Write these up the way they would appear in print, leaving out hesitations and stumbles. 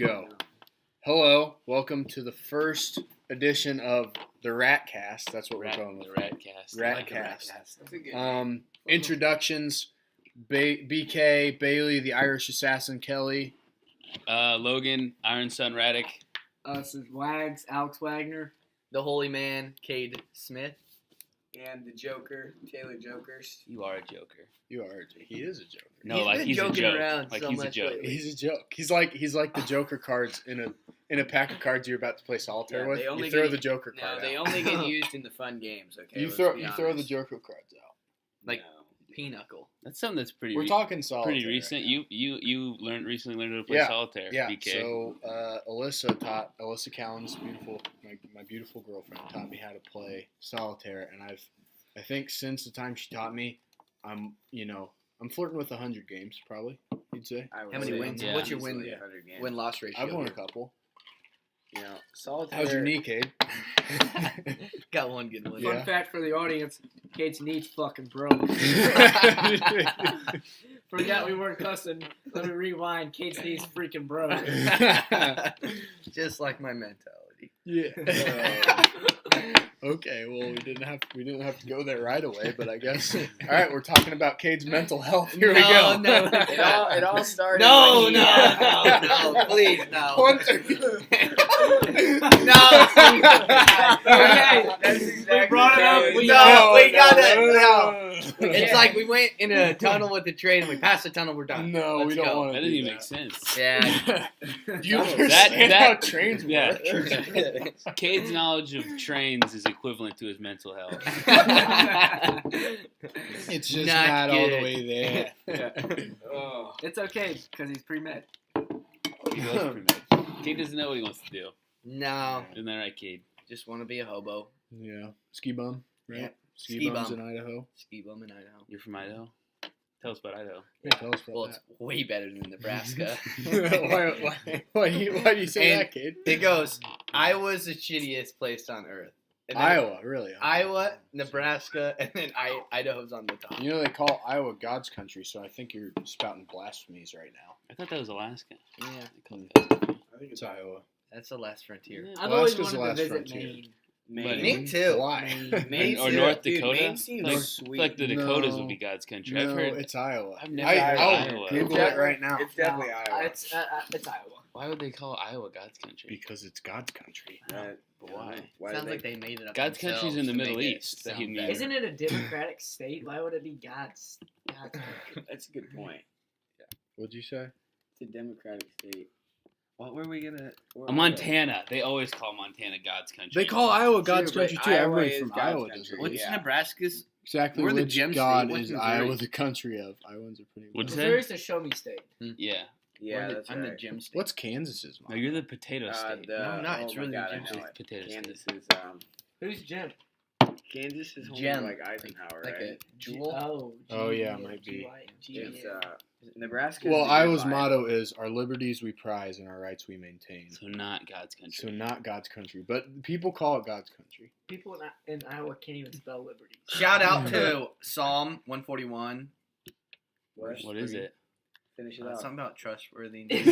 Go. Hello, welcome to the first edition of the RatCast. That's what we're going with. The RatCast. RatCast. Introductions: BK, Bailey, the Irish Assassin, Kelly. Logan, Iron Sun Raddick. This is Wags, Alex Wagner. The Holy Man, Cade Smith. And the Joker, Taylor Jokers. You are a joker. You are. He is a joker. No, He's like been he's a joking joke. around Like so he's a much joke. lately. He's a joke. He's like the Joker cards in a pack of cards you're about to play solitaire with. they only You throw get- the Joker No, card they out. only get used in the fun games, okay? You Let's throw be the honest. Joker cards out. Like Pinochle. That's something that's pretty. We're talking solitaire. pretty recent. right now. You recently learned how to play Yeah, solitaire. Yeah. BK. So Alyssa Cowan's my beautiful girlfriend taught me how to play solitaire, and I think since the time she taught me, I'm flirting with 100 games probably. You'd say I would How many say wins? Yeah. What's your easily win 100 games. win-loss ratio? I've won a couple. You know, solitaire. How's your knee, Cade? Got one good one. Yeah. Fun fact for the audience: Kate's knee's fucking broke. Forgot we weren't cussing. Let me rewind. Kate's knee's freaking broke. Just like my mentality. Yeah. Okay, well we didn't have to go there right away, but I guess. All right, we're talking about Cade's mental health. Here we go. No. It all started. No, when he- no, please, no. No. Okay, That's exactly we brought it up. right. We No, got it. no. It's like we went in a tunnel with the train, and we passed the tunnel, we're done. No, Let's we don't go. want That to. didn't even make sense. Yeah. Do you That- understand that- how trains yeah. work? Cade's knowledge of trains is equivalent to his mental health. It's just Not not all the good. way there. Oh. It's okay because he's pre-med. He goes pre-med. Cade doesn't know what he wants to do. No, Isn't that right, Cade? just want to be a hobo. Yeah, ski bum, right? Yep. Ski, Ski bums bum. in Idaho. Ski bum in Idaho. You're from Idaho. Tell us about Idaho. Yeah, tell us Well, about it's way better than Nebraska. that. why do you say And that, kid? It goes, Iowa's the shittiest place on earth. And then Iowa, really? Iowa, Nebraska, and then Idaho's on the top. You know they call Iowa God's country, so I think you're spouting blasphemies right now. I thought that was Alaska. Yeah, They call it God's country. I think it's Iowa. that's the last frontier. Yeah. I've always Alaska's the wanted to last visit frontier. Maine. But- Me too. Why? Maine Or too. North Dude, Dakota? Maine seems Like- sweet. Like the Dakotas No. would be God's country. No, I've heard. it's Iowa. I've never heard I'll Iowa. Google It's it right now. It's definitely No, Iowa. It's Iowa. Why would they call Iowa God's country? Because it's God's country. Right. But why? Sounds like they made it up. God's country's in the themselves to Middle make it East. sound That he better. made. Isn't it a democratic state? Why would it be God's country? That's a good point. What'd you say? It's a democratic state. What were we gonna? Montana. They always call Montana God's country. They call Iowa God's True, but country too. Iowa Everybody is from God's Iowa does country. it. What's Yeah. Nebraska's? Exactly We're the which gem God state. What's is Missouri? Iowa the country of? Iowans are pretty. What'd you well. say? Missouri's the show me state. Yeah. Yeah, I'm that's the right. gem state. What's Kansas's? No, you're the potato state. The, No, I'm not. It's oh my really God, I Jim know State. it. Potato Kansas state. is Who's Jim? Kansas is home Gem. to, like Eisenhower, Like right? a jewel? Oh. Oh, yeah, might be. It's Nebraska. Well, Iowa's motto is "Our liberties we prize and our rights we maintain." So not God's country. So not God's country, but people call it God's country. People in Iowa can't even spell liberty. Shout out to Psalm 141. What is it? Finish it up. Something about trustworthy. Today.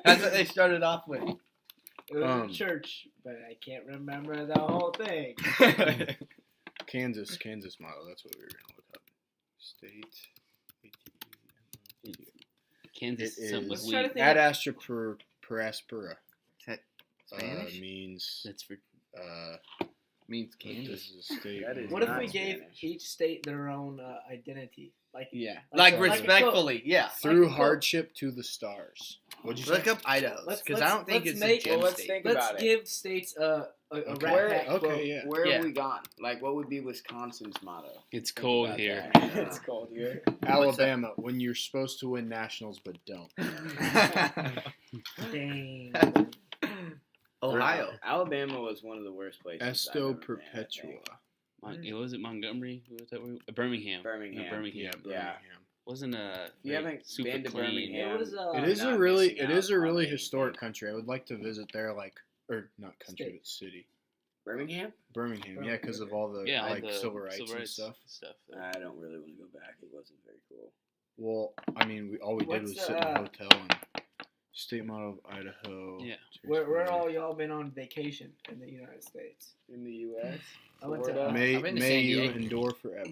That's what they started off with. It was a church, but I can't remember the whole thing. Kansas motto. That's what we were gonna look up. State. Kansas It is something with Let's try to wheat. think. Ad astra per aspera. Spanish? Means That's for Means this Kansas. is a state. That is What if not we gave Spanish. each state their own identity? Like Yeah. Like Like a- respectfully, yeah. Through like a- hardship to the stars. What'd you say? Look up Idaho's, Let's- because I don't think let's it's make- a gem well, let's state. think let's about it. give states a Okay. rat pack. Okay, yeah. Where Yeah. have we gone? Like, what would be Wisconsin's motto? it's Think cold about here. that. It's cold here. Alabama, when you're supposed to win nationals but don't. Dang. Ohio. Alabama was one of the worst places. I've Esto ever been, I perpetua. think. Was it Montgomery? Who was that? Birmingham. Birmingham. No, Birmingham. Yeah, Birmingham. Wasn't If you like, haven't super been to clean. Birmingham, It was It is not a really, missing it out is a on really anything. historic country. I would like to visit there, or not country, State. but city. Birmingham? Birmingham, yeah, because of all the Yeah, all like the civil rights and stuff. I don't really want to go back. It wasn't very cool. Well, I mean, all we did What's was sit in a hotel in State Motto of Idaho. Yeah. Where all y'all been on vacation in the United States? In the U.S. I went to Florida. May I've been to may San you Diego. endure forever.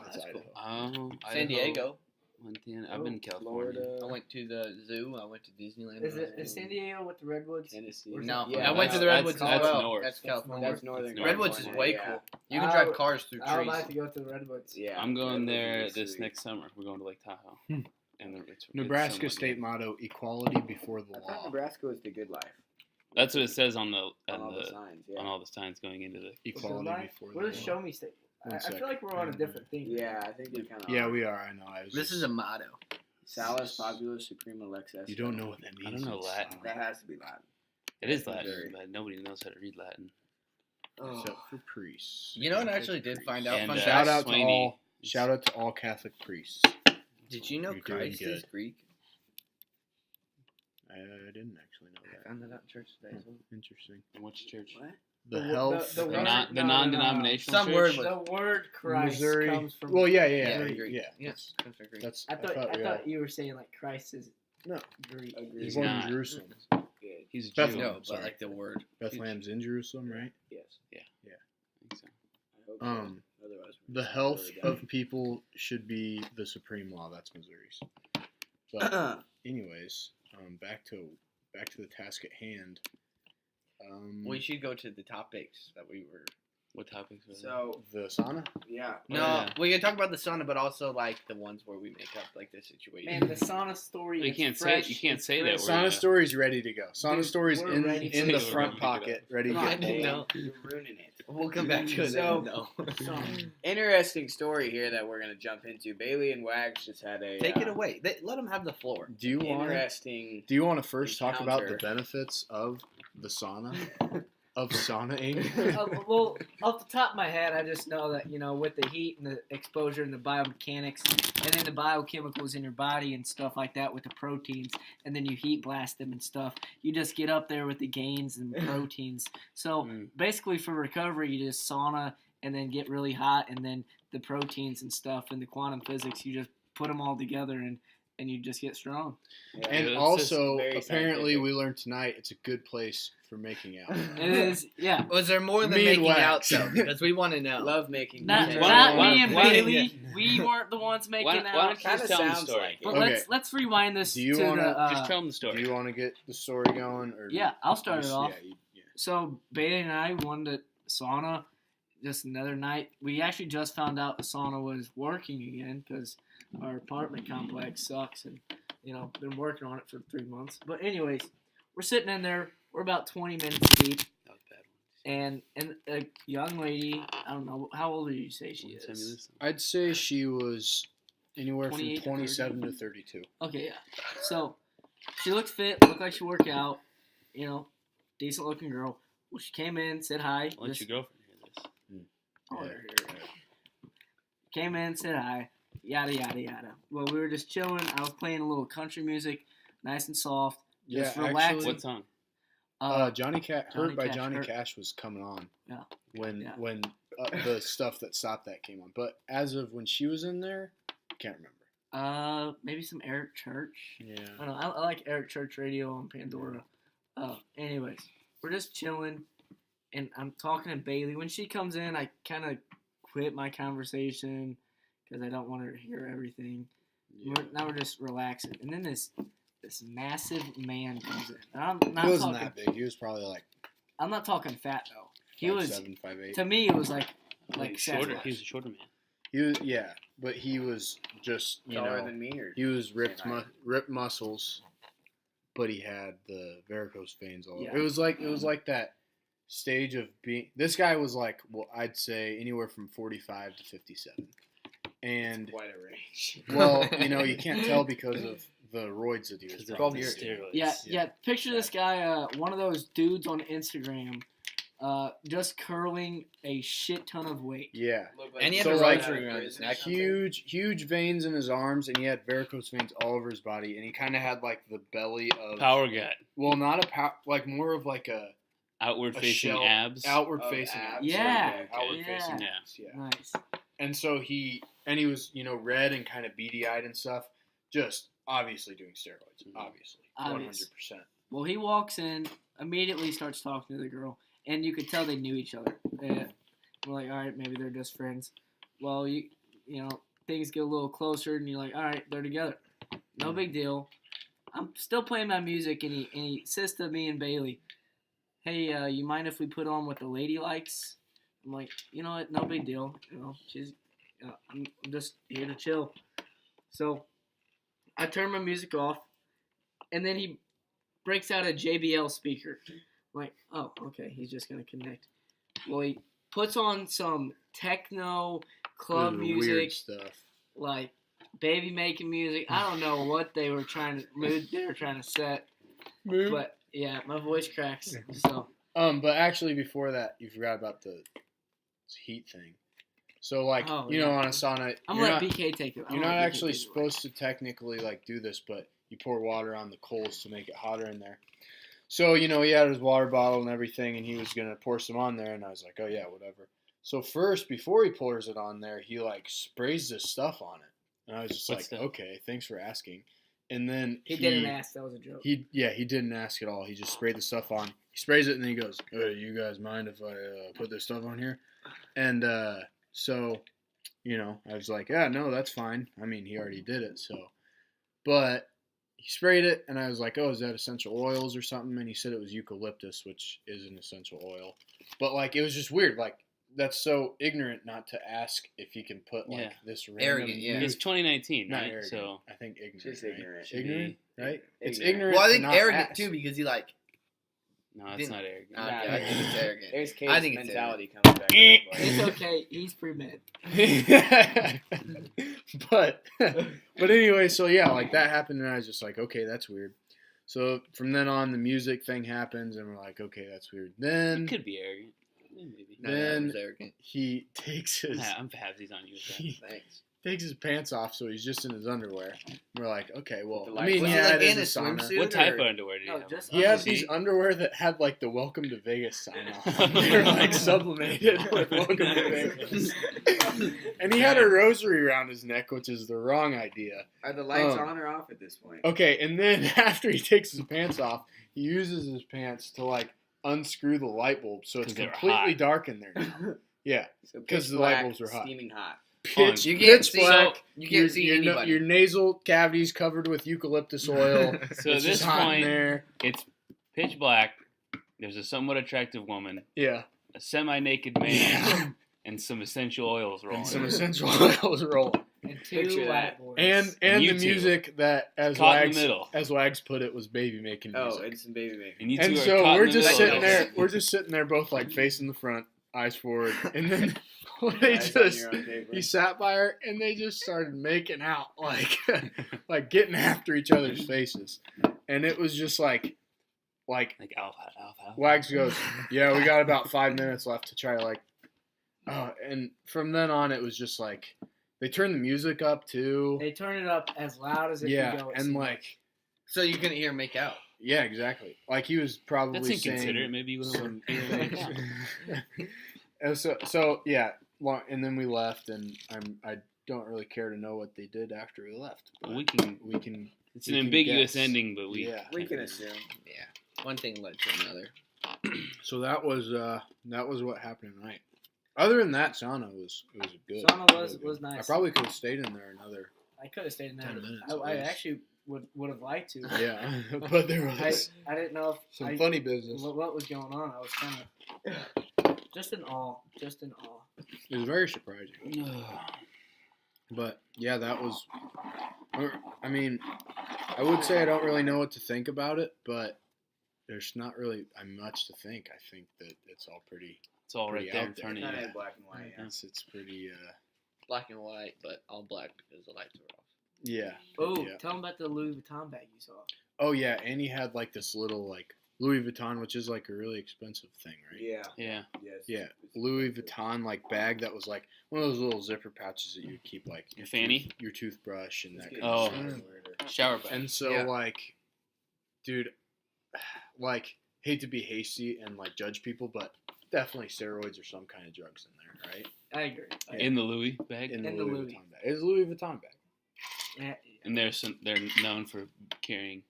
That's That's Idaho. San Idaho, Diego. Montana. I've been to California. Florida. I went to the zoo. I went to Disneyland. Is San Diego with the redwoods? Tennessee. Or is No, Yeah, I went to the that's- Redwoods as that's well. north. That's California. That's northern. North. Redwoods is way California, cool. You can I drive would- cars through I would trees. like to go to the redwoods. Yeah. I'm going there Redwoods is this sweet. next summer. We're going to Lake Tahoe. Hmm. And it's Nebraska somewhat state good. motto: equality before the I thought law. Nebraska was the good life. That's what it says on the On on all the the signs. Yeah. on all the signs going into the. Equality before the What does law. show me state? One I sec. feel like we're on a different thing. Yeah, I think we kind of. Yeah, we are. I know. This is a motto. Salus Populus Suprema Lex Est. You don't know what that means. I don't know It's, Latin. That has to be Latin. It is Latin, Missouri. but nobody knows how to read Latin. Except for priests. You know what I actually did find out? And, Fun Shout fact. out to Sweeney. all. Shout out to all Catholic priests. Did you know You're doing Christ is good. Greek? I didn't actually know I that. found that out in church today. as well. Interesting. And which church? What? The The- health. the The, word- non, the no, no, no. non-denominational Some church? word was- The word Christ Missouri. comes from. Well, yeah. Greek. Yeah. Yes. Comes from Greek. That's. I thought yeah. you were saying like Christ is No. Greek. Agreed. He's He's born not. in Jerusalem. Good. He's a Jew. Bethlehem. No, but sorry. like the word. Bethlehem's in Jerusalem, right? Yes. I think so. I hope so. Um, Otherwise, we're The just health really dumb. of people should be the supreme law. That's Missouri's. But anyways, back to the task at hand. We should go to the topics that we were. What topics were So the sauna. yeah. No, yeah. we can talk about the sauna, but also like the ones where we make up like the situation. Man, the sauna story. You is can't say- fresh. you can't It's say that crisp. word. Sauna yeah. story's ready to go. Sauna Dude, story's we're in ready in to the go. front Pick it pocket, ready to Come on, get pulled. no. You're ruining it. We'll come back to it. So- No. Interesting story here that we're gonna jump into. Bailey and Wags just had a Take it away. Let them have the floor. Do you want interesting. to first talk about the encounter. benefits of the sauna? Of saunaing? Well, off the top of my head, I just know that, with the heat and the exposure and the biomechanics and then the biochemicals in your body and stuff like that with the proteins, and then you heat blast them and stuff, you just get up there with the gains and proteins. So basically for recovery, you just sauna and then get really hot, and then the proteins and stuff and the quantum physics, you just put them all together and you just get strong. Yeah. And it's also, very apparently, scientific. we learned tonight it's a good place for making out. It is, yeah. Was there more than Me and making out Wax. though? Because we want to know. Love making. Not, details. not why- me and why- Bailey. We weren't the ones making Why out. don't you Kinda just tell them the sounds story? like it. But Okay. let's rewind this Do you to wanna the. Just tell them the Do story. you want to get the story going? Or Yeah, I'll start it you- off. yeah. So Bailey and I wanted to sauna just another night. We actually just found out the sauna was working again because our apartment complex sucks, and been working on it for 3 months. But anyways, we're sitting in there. We're about 20 minutes deep, That was a bad one. and a young lady. I don't know how old did you say she Send me is. this. I'd say she was anywhere from 28 to 27 to 32. Okay, yeah. So she looked fit, looked like she worked out. Decent looking girl. Well, she came in, said hi. I'll let just- your girlfriend hear this. Oh, came in, said hi, yada yada yada. Well, we were just chilling. I was playing a little country music, nice and soft, just Yeah, relaxing. actually- What song? Johnny Cash, Johnny Hurt by Cash, Johnny Hurt. Cash was coming on. Yeah. When Yeah. when the stuff that stopped that came on, but as of when she was in there, can't remember. Maybe some Eric Church. Yeah. I don't know. I like Eric Church radio on Pandora. Anyways, we're just chilling, and I'm talking to Bailey. When she comes in, I kind of quit my conversation because I don't want her to hear everything. Now we're just relaxing, and then this massive man comes in. And I'm not He wasn't talking. that big. He was probably like I'm not talking fat though. He was 5'7", 5'8". to me. It was like Shorter. Sasquatch. He was a shorter man. He was, yeah, but he was just Taller than me, or he was ripped same height? ripped muscles, but he had the varicose veins all over. Yeah. It was like that stage of being. This guy was like, well, I'd say anywhere from 45 to 57, and quite a range. well, you can't tell because of the roids that he was. Because of 12 the years. steroids. Yeah. Picture this guy, one of those dudes on Instagram, just curling a shit ton of weight. Yeah. And he had So, a like, rotary around his neck. Huge veins in his arms, and he had varicose veins all over his body, and he kind of had like the belly of Power gut. Well, not a like more of like a Outward facing shell- abs. outward Of facing abs, abs. Yeah. Outward Yeah. facing Yeah. abs. Yeah. Nice. And so he and he was, red and kind of beady-eyed and stuff. Just obviously doing steroids. Obviously. Obvious. 100%. Well, he walks in, immediately starts talking to the girl, and you could tell they knew each other. And we're like, all right, maybe they're just friends. Well, things get a little closer, and you're like, all right, they're together. No big deal. I'm still playing my music, and he says to me and Bailey, hey, you mind if we put on what the lady likes? I'm like, you know what, no big deal. I'm just here to chill. So I turn my music off, and then he breaks out a JBL speaker. I'm like, oh, okay, he's just going to connect. Well, he puts on some techno club music. Weird stuff. Like baby making music. I don't know what they were trying to set. But yeah, my voice cracks. So but actually before that, you forgot about the heat thing. So on a sauna, I'm gonna let BK take it. You're not actually supposed to technically do this, but you pour water on the coals to make it hotter in there. So, he had his water bottle and everything, and he was going to pour some on there, and I was like, oh, yeah, whatever. So first, before he pours it on there, he, sprays this stuff on it. And I was just okay, thanks for asking. And then he didn't ask. That was a joke. He didn't ask at all. He just sprayed the stuff on. He sprays it, and then he goes, hey, you guys mind if I put this stuff on here? And so, I was like, yeah, no, that's fine. I mean, he already did it, so. But he sprayed it, and I was like, oh, is that essential oils or something? And he said it was eucalyptus, which is an essential oil. But, it was just weird. That's so ignorant not to ask if he can put, this random... Arrogant, yeah. It's 2019, not right? Arrogant. So I think ignorant, Just right? ignorant. Ignorant, right? It's Ignorant. ignorant Well, I to think not arrogant, ask. too, because he, no, it's not arrogant. I think it's arrogant. There's Kate's I think it's mentality coming back. It's okay. He's pre-med. but anyway, so yeah, that happened, and I was just like, okay, that's weird. So from then on, the music thing happens, and we're like, okay, that's weird. Then It could be arrogant. Maybe. No, that was arrogant. he takes his I'm happy on you with that. he Thanks. takes his pants off, so he's just in his underwear. We're like, okay, well, The I light- mean, Was yeah, he, it in a is a sauna. swimsuit? What type of or- underwear do you No, have? just He had See? these underwear that had the Welcome to Vegas sign on. They were sublimated with Welcome to Vegas. And he had a rosary around his neck, which is the wrong idea. Are the lights on or off at this point? Okay, and then after he takes his pants off, he uses his pants to unscrew the light bulb, so it's 'Cause they're completely hot. dark in there now. Yeah, So 'cause pitch the light black, bulbs are hot. Steaming hot. pitch, You can't pitch see. black. You can't see anybody. Your nasal cavity's covered with eucalyptus oil. So at It's this just hot in point, there. it's pitch black. There's a somewhat attractive woman, Yeah, a semi-naked man, and some essential oils rolling. and some essential oils rolling. And two Picture that. white boys. And And the you two. music that, Caught in the middle. as Wags put it, was baby making music. Oh, it's some baby making. And you two And are so caught we're in the just middle. sitting there. We're just sitting there, both facing the front, eyes forward, and then they Eyes on just your own paper. he sat by her, and they just started making out, like getting after each other's faces, and it was just like Like alpha. Wags goes, yeah, we got about 5 minutes left to try to and from then on it was just they turned the music up too. They turn it up as loud as it can go. it and seems So you couldn't hear him make out. yeah, exactly. He was probably That's inconsiderate. saying, Maybe you would have. And so yeah, and then we left, and I don't really care to know what they did after we left. But We can. we can. It's we an can ambiguous guess. ending, but we. Yeah. We can assume. Yeah. One thing led to another. So that was what happened tonight. Other than that, sauna was good. Sauna was nice. I probably could have stayed in there another. I could have stayed in there. 10 minutes I at least. actually would have liked to. Yeah, but there was I didn't know some funny business. what was going on. I was kind of just in awe. It was very surprising. But yeah, that was. I mean, I would say I don't really know what to think about it, but there's not really much to think. I think that it's all pretty. It's all right Pretty there out in there. front of Kind you. of black and white. Yeah. It's pretty. Black and white, but all black because the lights were off. Yeah. Oh, Yeah. tell them about the Louis Vuitton bag you saw. Oh yeah, and he had this little Louis Vuitton, which is a really expensive thing, right? Yeah. Yeah. Yes. Yeah, Louis Vuitton bag that was one of those little zipper pouches that you would keep Your fanny? your toothbrush, and that kind Oh. of stuff. Shower bag. And so Yeah. dude, hate to be hasty and judge people, but definitely steroids or some kind of drugs in there, right? I agree. In the Louis bag, In the In the Louis Louis. Vuitton bag. It's a Louis Vuitton bag. Yeah, and they're known for carrying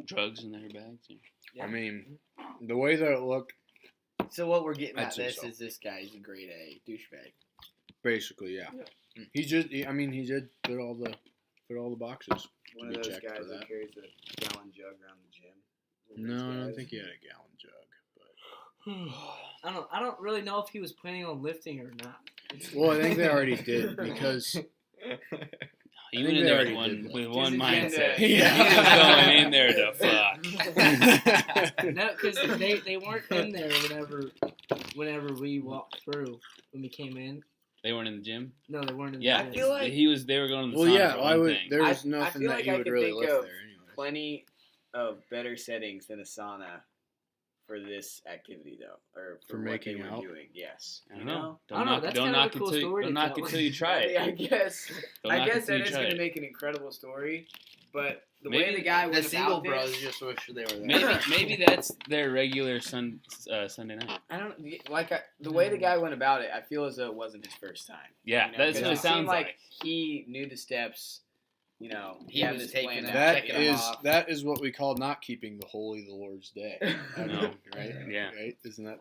drugs in their bags. yeah. I mean, the way that it looked, So what we're getting I'd at say this so. is this guy's a grade A douchebag. basically, yeah. He did fit all the boxes. One be of those checked guys for that that. carries a gallon jug around the gym. One of those No, I guys. think he had a gallon jug. But I don't really know if he was planning on lifting or not. well, I think they already did because He I went think in they there already with one, did with that. one His agenda. mindset. Yeah. He was going in there to fuck. No, because they weren't in there whenever we walked through when we came in. They weren't in the gym. No, they weren't in Yeah, the I feel like- They were going to the well, sauna yeah, for I one would. thing. There was I nothing feel that like you I would could really think lift of there, anyway. plenty of better settings than a sauna for this activity, though, or For what making they were out? doing. Yes. I don't know. I don't know, that's Don't kind of knock a cool it till story to don't knock tell. it till you try I it. guess. Don't I knock it guess till that you is try going to it. make an incredible story, but the Maybe way the guy The went single about bros this, just wish they were there. Maybe that's their regular Sunday night. I don't the way the guy went about it. I feel as though it wasn't his first time. Yeah, You know, that's 'cause what it it seemed sounds like. he knew the steps. You know, He had was this taking planned it. out. That Check it is off. that is what we call not keeping the holy the Lord's day. I No. mean, right? Yeah. Right? Isn't that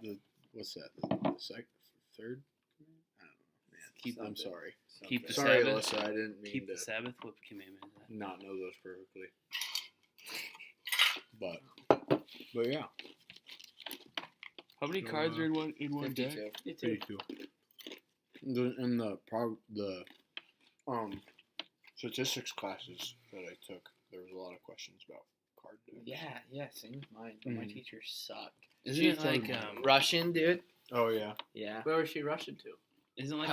what's that? The third? I don't know. Man, Keep I'm something. sorry. Keep the Sorry, Sabbath. Alyssa. I didn't mean Keep to the Sabbath. What commandment is that? not know those perfectly. But yeah. How many So, cards are in one deck? 52. 52. In the statistics classes that I took, there was a lot of questions about card decks. Yeah, same with mine. Mhm. My teacher sucked. Isn't She's it like talking Russian, dude. Oh yeah. Yeah. Where was she rushing to? isn't like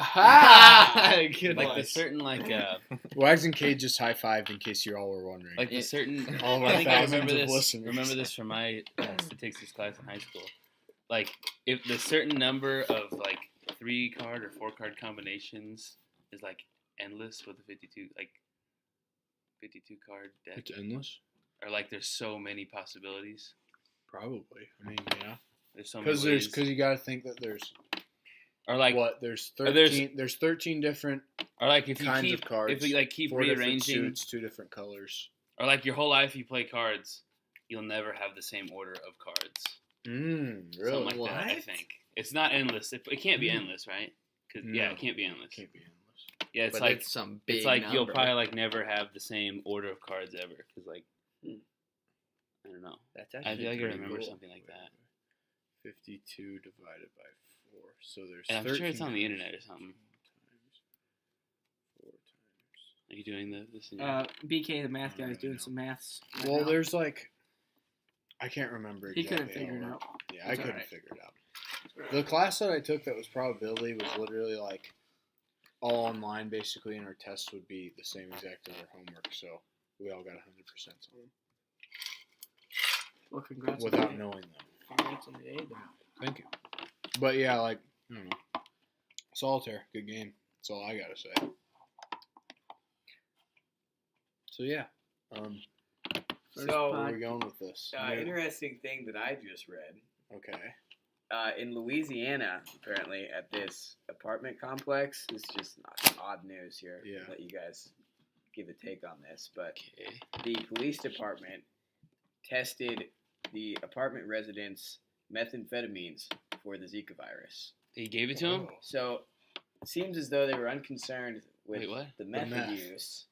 Good like one. the certain Wags and Cade just high-fived in case you all were wondering. like the certain all of I our think I thousands remember of this. listeners. Remember this from my statistics class in high school. Like if the certain number of like 3-card or 4-card combinations is like endless with the 52 card deck, It's endless. or like there's so many possibilities. Probably. I mean, yeah. There's so many ways. Because you got to think that there's or like there's or there's- 13 there's 13 different or like if you kinds keep of cards. if you like keep 4 different rearranging suits, 2 different colors. or like your whole life you play cards, you'll never have the same order of cards. Really? Something like that, I What? think. It's not endless. It can't be endless, right? 'Cause, yeah, No. it can't be endless. Can't be endless. Yeah, it's But like it's some big it's like you'll number. probably like never have the same order of cards ever. Because like, Hmm. I don't know. That's I actually feel like I pretty remember cool. something like that. 52 divided by 4. So there's And I'm 13 sure it's on the times internet or something. 4 times. Are you doing this? In your... BK, the math guy, is doing some maths. right Well, now. there's like I can't remember He exactly. couldn't figure it how out. Yeah, I It's couldn't alright. figure it out. The class that I took that was probability was literally like all online basically, and our tests would be the same exact as our homework. So we all got 100% on them Well, congrats without on the knowing them. Congrats on the A, though. Thank you. But yeah, like I don't know, solitaire, good game. That's all I gotta say. So yeah, First So, where are pod- we going with this? Interesting thing that I just read. Okay. In Louisiana, apparently, at this apartment complex, this is just odd news here. Yeah. Let you guys give a take on this. But Okay. the police department tested the apartment residents' methamphetamines for the Zika virus. They gave it to him. Oh. So it seems as though they were unconcerned with Wait, what? the meth meth. use,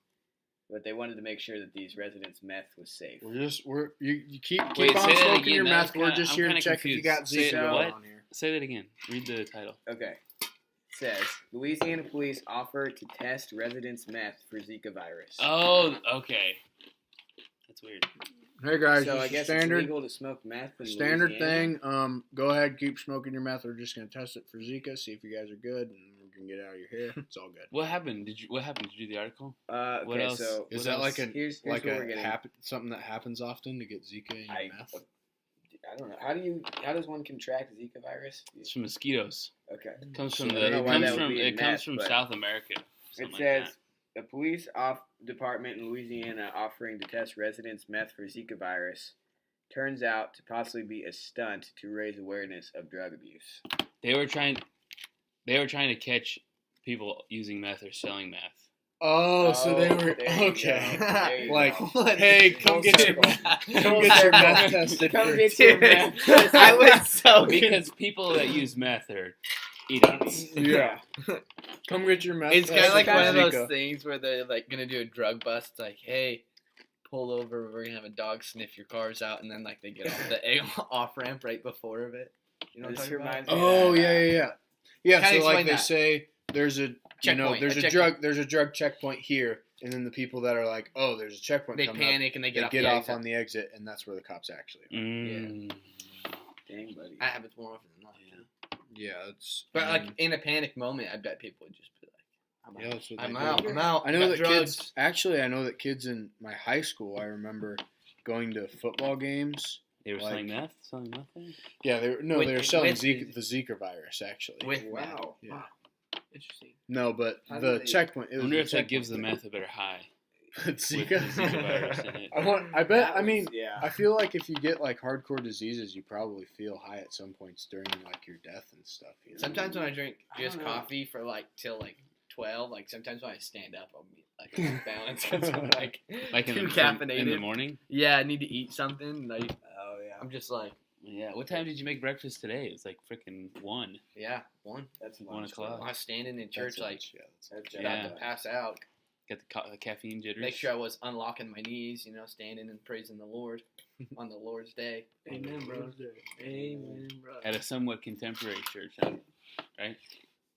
but they wanted to make sure that these residents' meth was safe. You keep Wait, on say that smoking again. your That meth. was We're kinda- just I'm here to kinda check if you got confused. Say Zika what? on here. Say that again. Read the title. Okay. It says Louisiana police offer to test residents' meth for Zika virus. Oh, okay. That's weird. Hey guys, so I this is guess it's standard legal to smoke meth in standard Louisiana? thing. Go ahead, keep smoking your meth. We're just gonna test it for Zika, see if you guys are good, and we can get out of your hair. It's all good. What happened? What happened? Did you read the article? Okay, What else? so Is What that else? like a here's like what we're a getting. something that happens often to get Zika in your meth? I don't know. How does one contract Zika virus? It's from mosquitoes. Okay. It comes So from I the. don't know It why comes that would from. be It in comes meth, from but South America. It something says like the police department in Louisiana offering to test residents' meth for Zika virus turns out to possibly be a stunt to raise awareness of drug abuse. They were trying to catch people using meth or selling meth. Oh, so they were there you okay. go. There you Like, go. hey, come get your meth tested. Come first. get your meth. I was so Because people that use meth are idiots. Yeah. Come get your meth It's kind of tested like for one of those Zika. things where they're like gonna do a drug bust. Like, hey, pull over. We're gonna have a dog sniff your cars out, and then like they get off the off ramp right before of it. You know what I'm This talking about? reminds me Oh, yeah. Yeah, Kinda so like explain they that. say there's a Checkpoint, there's a a drug checkpoint here, and then the people that are like, oh, there's a checkpoint They coming up, panic and they they get get off, off on the exit, and that's where the cops actually are. Mm. Dang, buddy. That happens more often than not. Yeah, it's But like in a panic moment, I bet people would just be like, yeah, that's what I'm they out. do. I'm out. I know got that drugs. kids. Actually, I know that kids in my high school. I remember going to football games. They were Like- selling meth there? Yeah, they were With- they were selling with the Zika virus actually. With Wow. yeah. Interesting. No, but How the do they- checkpoint. It I was wonder the if that gives the checkpoint meth a better high. with Zika. With the Zika virus in it. I bet. That I mean, was- yeah. I feel like if you get like hardcore diseases, you probably feel high at some points during like your death and stuff. You know? Sometimes when I drink I just don't know. coffee for like till like 12, like sometimes when I stand up, I'll be like off balance because I'm like Like too in caffeinated. the morning? Yeah, I need to eat something. Like Oh yeah. I'm just like, Yeah. What time did you make breakfast today? It was like freaking 1. yeah, one. That's 1 lunch, o'clock. I was standing in That's church like lunch, yeah, That's about Yeah. to pass out. Got the caffeine jitters. Make sure I was unlocking my knees, standing and praising the Lord on the Lord's day. Amen, bro. Amen, bro. At a somewhat contemporary church, huh? Right?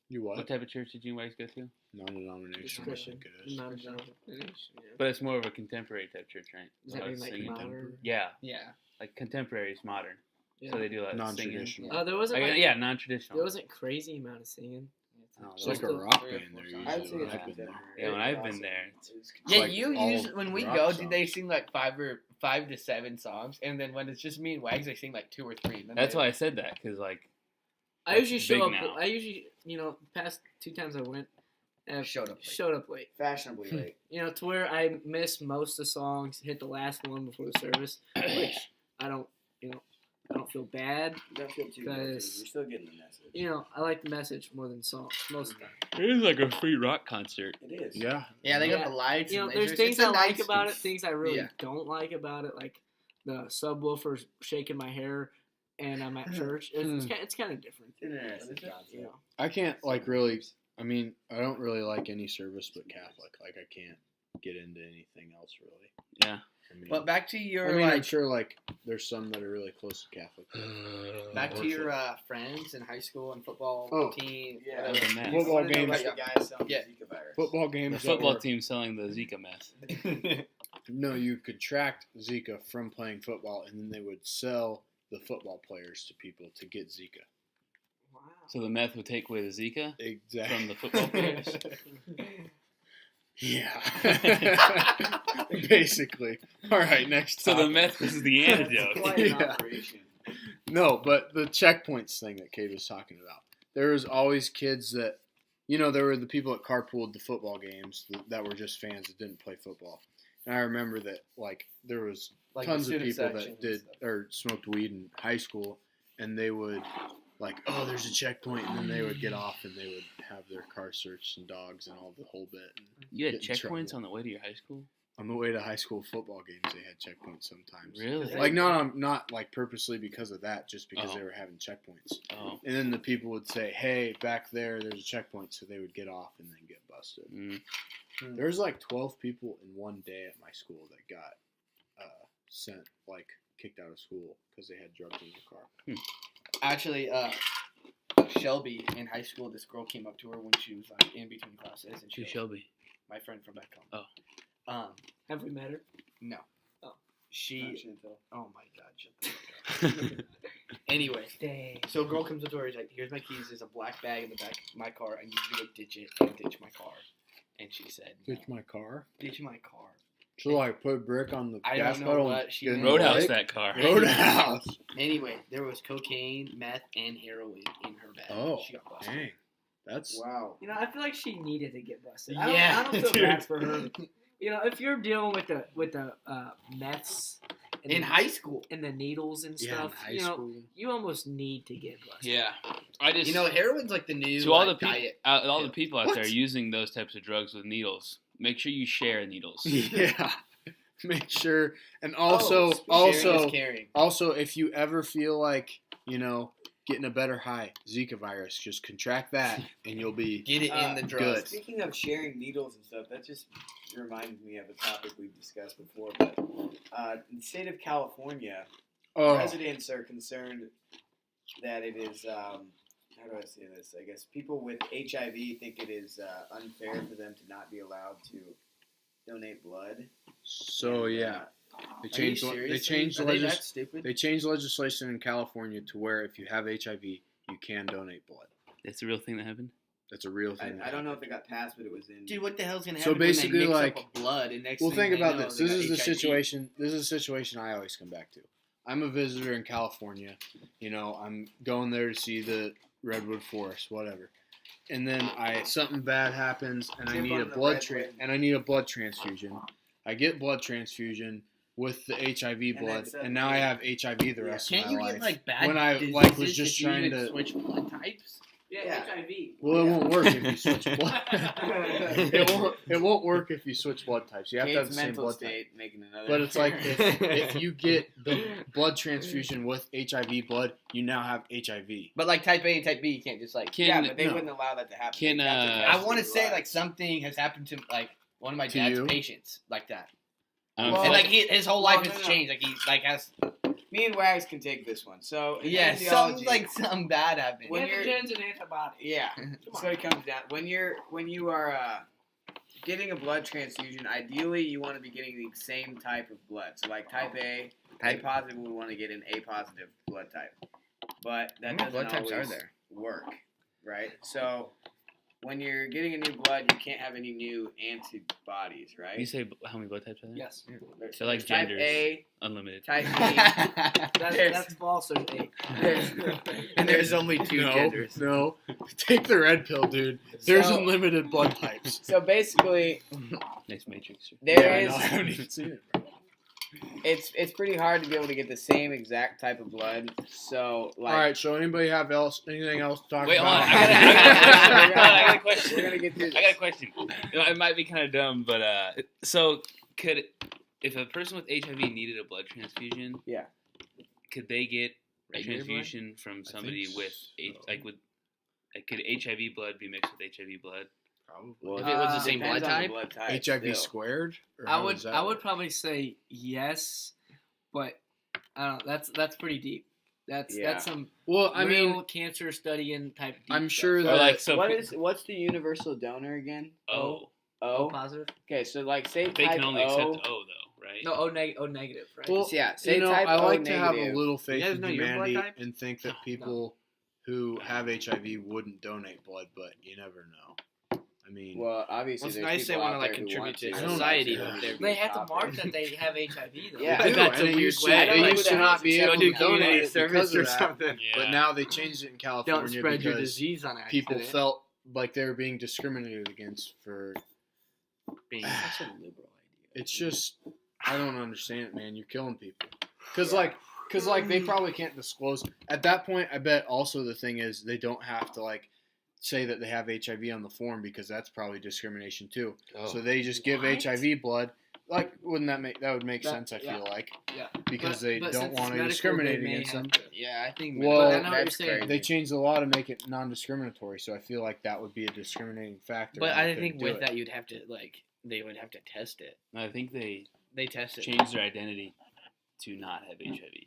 You what? What type of church did you guys go to? Non-denominational. I Christian. think it is. Non-denominational. But it's more of a contemporary type church, right? Does that A lot mean of like singing. modern? Yeah, Yeah. like contemporary is modern. Yeah. So they do a lot of singing. Non-traditional. There wasn't Like, like, yeah, non-traditional. there wasn't crazy amount of singing. Oh, it's Just like a the rock 3 or band 4 there songs. I'd usually. say when I've been there. Yeah, when I've been there, Yeah, like you all usually when we rock go, do they songs. sing like 5 to 7 songs, and then when it's just me and Wags, they sing like 2 or 3. And then That's they- why I said that, because like I usually That's show big up. now. I usually, past 2 times I went, Showed up late. Showed up late. Fashionably late. To where I missed most of the songs, hit the last one before the service, which I don't, I don't feel bad. Don't feel too guilty. You're Because- still getting the message. I like the message more than songs most of the time. it is like a free rock concert. It is. Yeah. Yeah, they Yeah. got the lights. and There's lasers. things It's a I like nice- about it, things I really Yeah. don't like about it, like the subwoofers shaking my hair, and I'm at church. It's kind of different. Interesting You concept. know. I can't like really. I mean, I don't really like any service but Catholic. Like, I can't get into anything else really. Yeah. I mean, But back to your I'm like, sure like there's some that are really close to Catholic. back to worship. your friends in high school and football Oh. team. Yeah. whatever. Meth. Football What do you know games. about the guys selling Yeah. Zika virus? Football The games. that football were- team selling the Zika meth. No, you contract Zika from playing football, and then they would sell the football players to people to get Zika. Wow. So the meth would take away the Zika Exactly. from the football players. Yeah. Basically. All right, next So the topic. meth is the antidote. Quite an Yeah. operation. No, but the checkpoints thing that Kate was talking about. There was always kids that, there were the people that carpooled the football games that were just fans that didn't play football. And I remember that, like, there was Like tons the of student people section that and did stuff. or smoked weed in high school, and they would, like, oh, there's a checkpoint, and then they would get off and they would have their car searched and dogs and all the whole bit. And You had get in checkpoints trouble. on the way to your high school? On the way to high school football games, they had checkpoints sometimes. Really? Like, not like purposely because of that, just because Oh. they were having checkpoints. Oh. And then the people would say, hey, back there's a checkpoint, so they would get off and then get busted. Mm. There was like 12 people in one day at my school that got sent, like, kicked out of school because they had drugs in their car. Actually, Shelby in high school, this girl came up to her when she was like in between classes, and Who's Shelby? my friend from back home. Oh. Have we met her? No. Oh. She. Chantel. Oh my God! Shut the fuck up. Anyway, Dang. so a girl comes up to her. She's like, "Here's my keys. There's a black bag in the back of my car. I need you to go ditch it and ditch my car." And she said, Ditch my car? "Ditch my car." So, like, put a brick on the I gas don't know pedal what and she get in meant. the Roadhouse lake? that car. Roadhouse. Anyway, there was cocaine, meth, and heroin in her bag. Oh, She got busted. dang. That's... Wow. I feel like she needed to get busted. Yeah, I don't feel dude. bad for her. If you're dealing with the meths In high school. and the needles and Yeah, in stuff. high You know, school. you almost need to get busted. Yeah, I just Heroin's like the new to all the diet. all the people out What? there using those types of drugs with needles. Make sure you share needles. Yeah. Make sure, and Sharing is caring. also, if you ever feel like, getting a better high, Zika virus, just contract that, and you'll be Get it in the drugs. good. Speaking of sharing needles and stuff, that just reminded me of a topic we've discussed before. But in the state of California, Oh, residents are concerned that it is, how do I say this? I guess people with HIV think it is unfair for them to not be allowed to donate blood. so And, yeah, they are you changed. serious? They changed. Are they Legis- that stupid? They changed legislation in California to where if you have HIV, you can donate blood. That's the real thing that happened. That's a real thing. I don't know if it got passed, but it was in. Dude, what the hell's gonna So happen basically, when they mix like- up a blood and next Well, thing think they about know, this. they This got is the HIV. situation. This is a situation I always come back to. I'm a visitor in California. I'm going there to see the redwood forest, whatever. And then something bad happens, and I Trip need on a the blood redwood. transfusion. I get blood transfusion with the HIV then blood, suddenly- and now I have HIV the rest Can't of you my get life. like bad When I, diseases was just if you trying even to- switch blood types? Yeah. HIV. Well, it Yeah. won't work if you switch blood. It won't work if you switch blood types. You have to have the Kate's same mental blood type. state making another. But it's like if you get the blood transfusion with HIV blood, you now have HIV. But like type A and type B, you can't just like. yeah, but they no. wouldn't allow that to happen. Can, They'd have to I I test want to your say blood. like something has happened to like one of my To dad's you? patients like that, Well, and like his whole life no, has no. changed. Like he like has Me and Wags can take this one. So in yeah, physiology- something bad happened. When you're- Antigens and antibodies. Yeah, so it comes down when you are getting a blood transfusion. Ideally, you want to be getting the same type of blood. So like type A positive, we want to get an A positive blood type, but How that many blood doesn't types are always there? work, right? So when you're getting a new blood, you can't have any new antibodies, right? You say how many blood types are there? Yes. So like There's type genders. A, Unlimited. type B. That's false. There's 8. And there's only two genders. No, take the red pill, dude. There's So- unlimited blood types. So basically, Next Matrix. there I is. know, I haven't even seen it, bro. It's pretty hard to be able to get the same exact type of blood. So like, All right, so anybody have anything else to talk Wait, hold about? on. I got a question. We're gonna get through I got a question. It might be kind of dumb, but so if a person with HIV needed a blood transfusion, Yeah. could they get a Regular blood? transfusion from somebody think with could HIV blood be mixed with HIV blood? Probably. Well, If it was the same depends blood on the type? blood type HIV still. squared? Or I how would does that I would work? probably say yes, but I don't know. That's pretty deep. That's Yeah. some Well, I real mean, cancer studying type. Deep I'm stuff. sure Or that like so What's the universal donor again? O. O O. positive. Okay, so like say They type can only O. accept O though, right? No, O negative, right? Well, Yeah, say I type O like to have a negative. little faith guys in know your blood humanity type? and think that people who have HIV wouldn't donate blood, but you never know. I mean, Well, obviously, Well, it's there's nice they people wanna, out like, there who contribute want to I don't society, know. but they're They have to stop mark it. that they have HIV though. Yeah. they do, That's and a it weird used to, way. I don't they know used who to that not is. be Go able do to donate community it service because or of that. something. Yeah. But now they changed it in California Don't spread your because disease on people accident. felt like they were being discriminated against for. Being Such a liberal idea. It's just I don't understand it, man. You're killing people. Cause like they probably can't disclose at that point. I bet also the thing is they don't have to like say that they have HIV on the form because that's probably discrimination too. Oh. So they just give What? HIV blood. Like, wouldn't that would make That- sense? I feel yeah. like Yeah. because But- they but don't since it's want to medical, discriminate they may against have them. to. Yeah, I think. Well, But I know what you're that's saying. crazy. They changed the law to make it non-discriminatory, so I feel like that would be a discriminating factor. But and they I couldn't think do with it. that you'd have to they would have to test it. I think they They test it. changed their identity to not have HIV.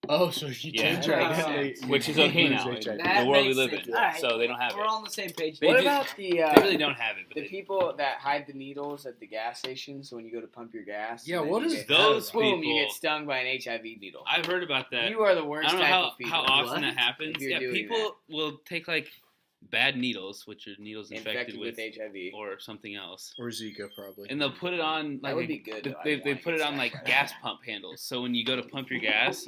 Oh, so if you Yeah. change your That makes identity, sense. Which is you okay lose now. HIV. That the world we makes live sense. in. Alright. So they don't have We're it. on the same page. They What do- about the They really don't have it. But the they, people that hide the needles at the gas station? So when you go to pump your gas, Yeah, and then what you is get, those boom, people? you get stung by an HIV needle. I've heard about that. You are the worst I don't know type how, of people. how often What? that happens. If you're Yeah, doing people will take like bad needles, which are needles infected, with HIV. or something else, Or Zika, probably. and they'll put it on like That would be good, though. I They wanna put it get on that like right. gas pump handles. So when you go to pump your gas,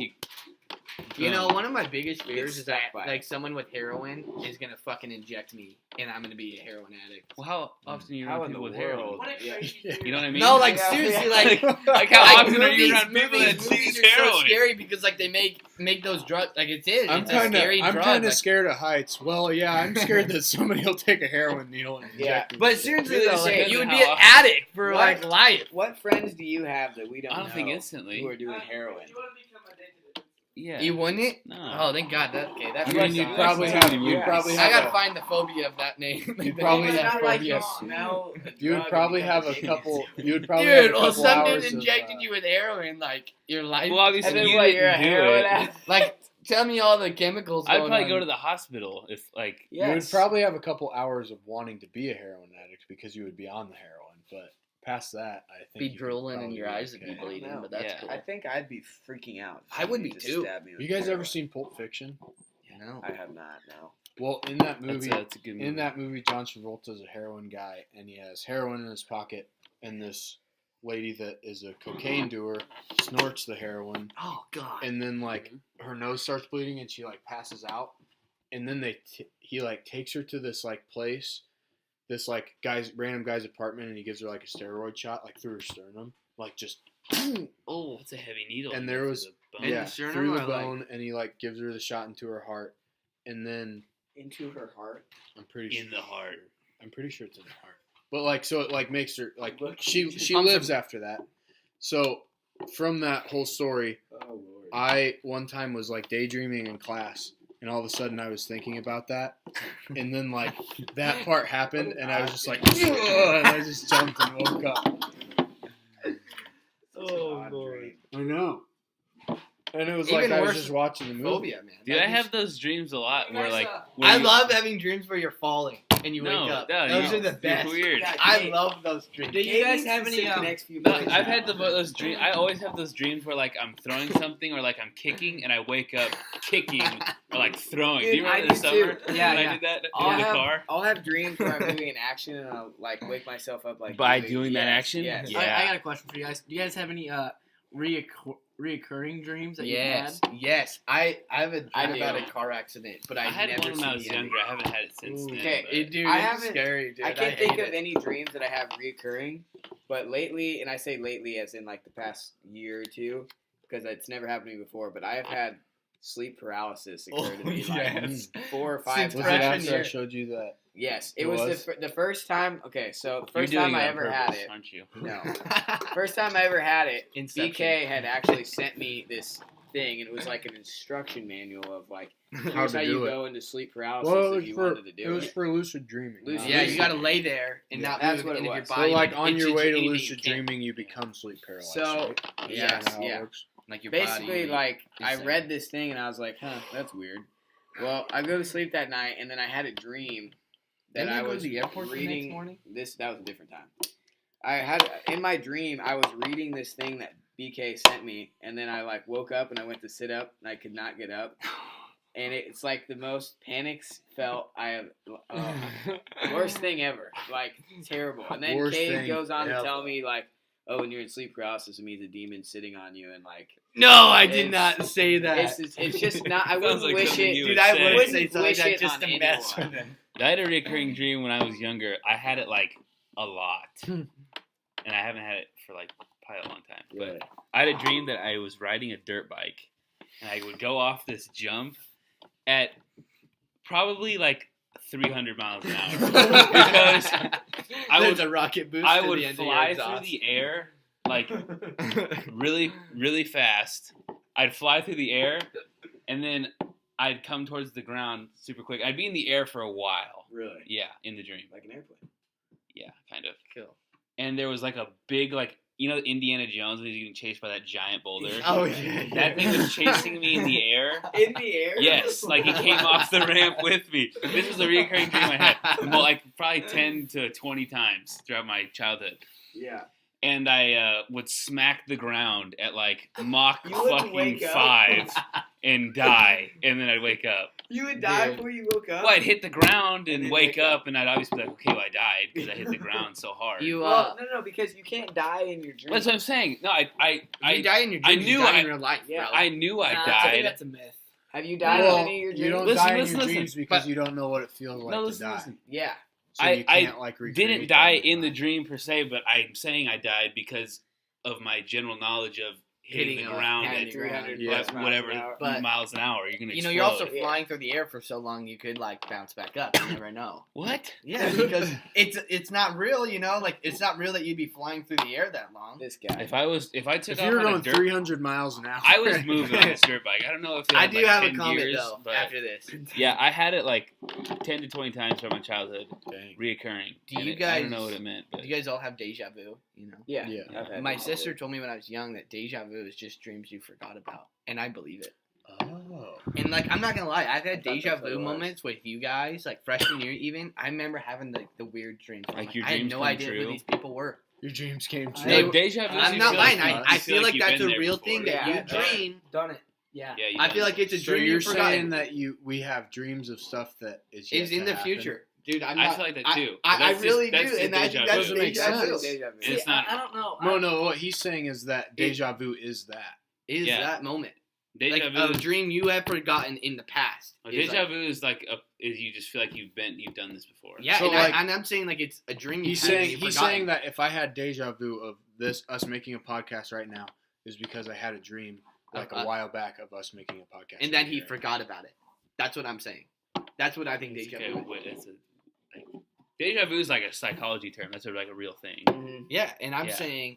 You know, one of my biggest fears is that stacked by it. like someone with heroin is gonna fucking inject me, and I'm gonna be a heroin addict. Well, how often are you How around in people the with heroin? world? What a Yeah. crazy Yeah. You know what I mean? No, like Yeah. seriously, like, like how like often are you movies, around people that movies seize are so heroin? scary because like they make those drugs like it's a scary I'm drug. kind of like, scared of heights. Well, yeah, I'm scared that somebody will take a heroin needle and Yeah. inject me. but with it. seriously Really though, like, say you would how be an often- addict for What? like life. What friends do you have that we don't I don't know think instantly. who are doing heroin? Yeah. You wouldn't? No. Oh, thank God. That's I mean, you'd probably have. You'd probably I have. gotta a- find the phobia of that name. You'd probably It's have not like you phobias. smell a You would drug probably and have become a addicted couple. to it. You would probably have a Dude, well, couple some hours dude of, injected you with heroin, like your life. Well, obviously And then you what, you're a didn't do heroin it. addict? Like, tell me all the chemicals. I'd going probably on. go to the hospital if like. You would Yes. probably have a couple hours of wanting to be a heroin addict because you would be on the heroin. But past that, I think be you could drooling and probably your eyes would okay. be bleeding, know. but that's Yeah. cool. I think I'd be freaking out. if I would somebody be just too. stabbed me Have with you guys ever heroin. seen Pulp Fiction? No. I have not. No. Well, in that movie, That's a good movie. in that movie, John Travolta's a heroin guy, and he has heroin in his pocket, and this lady that is a cocaine doer snorts the heroin, Oh God. and then like her nose starts bleeding, and she like passes out, and then he like takes her to this like place, this like random guy's apartment, and he gives her like a steroid shot like through her sternum, like just Oh. It's a heavy needle. And to there go was- through the bone. In yeah the sternum through the or, like- bone, and he like gives her the shot into her heart, and then Into her heart. I'm pretty sure in the heart. I'm pretty sure it's in her heart. But like, so it like makes her like Look, she pumps lives after that. So from that whole story, Oh lord. I one time was like daydreaming in class, and all of a sudden I was thinking about that, and then like that part happened, and I was just like, and I just jumped and woke up. Oh lord. I know. And it was Even like I was worse just watching the movie. Phobia, man. Dude, I have those dreams a lot where like. where I you- love having dreams where you're falling and you No, wake up. no, Those you- are the you're best. weird. Yeah, I Gabe- love those dreams. Do you guys have any? next few No, points I've now. had those dreams. I always have those dreams where like I'm throwing something or like I'm kicking and I wake up kicking or like throwing. Dude, do you remember I in do the summer too. when Yeah, I yeah. did that I'll in the have, car? I'll have dreams where I'm doing an action and I'll like wake myself up like By doing that yes, action? Yes. Yeah. I got a question for you guys. Do you guys have any reoccurring dreams that Yes, you've yes. I have a dream I do. about a car accident, but I had never one when seen I was the ending. younger. I haven't had it since Ooh. then. Okay, but- It, dude, I it's havened- scary, dude. I can't think hate of it. any dreams that I have reoccurring, but lately, and I say lately as in like the past year or two, because it's never happened to me before, but I have had sleep paralysis occur to me like yes. 4 or 5 Since Was times. it freshman after I year. showed you that? Yes, it It was, was? the first time. Okay, so the You're first doing time I it on ever had purpose, it. aren't you? No, first time I ever had it. Inception. BK had actually sent me this thing, and it was like an instruction manual of like How here's to how do you it. go into sleep paralysis Well, if you wanted to do it was it. for lucid dreaming. Lucid not Yeah, Lucid you gotta lay there and Yeah. not That's move what it any of your was. So body. like on your itches way to anything you lucid can't- dreaming, you become sleep paralyzed. So, right? yes, Is that how it yeah. works? like your Basically, body. like I insane. read this thing and I was like, huh, that's weird. Well, I go to sleep that night and then I had a dream that Didn't I you go to was the airport the next reading. morning? That was a different time. I had in my dream I was reading this thing that BK sent me, and then I like woke up and I went to sit up and I could not get up, and it's like the most panics felt I have. Worst thing ever, like terrible. And then Worst Cade thing goes on to ever. tell me like, oh, when you're in sleep paralysis, it means a demon's sitting on you, and like No, I did It's- not say that. it's just not. I Sounds wouldn't like wish something it. you Dude, would I say. would Wouldn't say something wish like that it just on to mess anyone. with him. I had a recurring dream when I was younger. I had it like a lot, and I haven't had it for like probably a long time. But I had a dream that I was riding a dirt bike, and I would go off this jump at probably like 300 miles an hour because I There's would a rocket boost. I to would the end of your fly through exhaust. the air like really, really fast. I'd fly through the air, and then I'd come towards the ground super quick. I'd be in the air for a while. Really, Yeah, in the dream. like an airplane. Yeah, kind of. Cool. And there was like a big, like, you know, Indiana Jones when he's getting chased by that giant boulder? Oh yeah. That thing was chasing me in the air. In the air. Yes, like he came off the ramp with me. This was a recurring dream I had. Well, like probably 10 to 20 times throughout my childhood. Yeah. And I would smack the ground at like Mach You wouldn't fucking wake up. 5 and die. And then I'd wake up. You would die Dude. before you woke up. Well, I'd hit the ground And and then wake wake up. up, and I'd obviously be like, okay, well, I died because I hit the ground so hard. You Well, no, because you can't die in your dreams. That's what I'm saying. No, you die in your I dreams. knew you die I- in real life. Yeah. bro. I knew I Nah, I think died. that's a myth. Have you died Well, in any of your dreams? you don't Listen, die in listen, your listen. dreams because But- you don't know what it feels like No, to listen, die. listen. Yeah. So you I can't like recreate Didn't that die your in the mind. dream per se, but I'm saying I died because of my general knowledge of hitting the ground hitting at the ground. 300 Yeah. plus miles whatever an hour. But- miles an hour. You're gonna You know, explode. you're also Yeah. flying through the air for so long you could like bounce back up. You never know. What? Yeah, because it's not real. You know, like it's not real that you'd be flying through the air that long. This guy. If I took If off you were on a going dirt, 300 miles an hour, I was moving on this dirt bike. I don't know if it I had, do like, have a 10 comment years, though but after this. yeah, I had it like 10 to 20 times from my childhood, Dang. reoccurring. Do And you I don't guys- know what it meant, but Do you guys all have deja vu? You know, Yeah. Yeah. I've had my it. sister told me when I was young that deja vu is just dreams you forgot about, and I believe it. Oh. And like, I'm not gonna lie, I've had thought deja that's what vu it was. moments with you guys, like freshman year even. I remember having like the weird dreams. where I'm Like, your I had dreams no come idea true? who these people were. Your dreams came true. no, deja vu. I'm you not feel lying. like- I you feel like you've that's been a there real before. thing that Yeah, you I've dream. Done it. Yeah. Yeah, you've I done feel it. like it's a So dream you're you've forgotten. saying that we have dreams of stuff that is yet Is in to the happen? future, dude. I'm I not, feel like that too. I That's really just- do, that's and the I think deja that's vu. Doesn't make deja vu. sense. Deja vu. See, It's not- I don't know. No. What he's saying is that deja vu is that. Is Yeah. that moment Deja like vu. a dream you have forgotten in the past? Is Deja like- vu is like is you just feel like you've done this before. Yeah, So, and, like- and I'm saying like it's a dream. He's you had saying you've he's forgotten. saying that if I had deja vu of us making a podcast right now is because I had a dream like a while back of us making a podcast. and then right he here. forgot about it. That's what I'm saying. That's what I think It's deja okay, vu. wait, deja vu is like a psychology term. That's like a real thing. Mhm. Yeah, and I'm Yeah. saying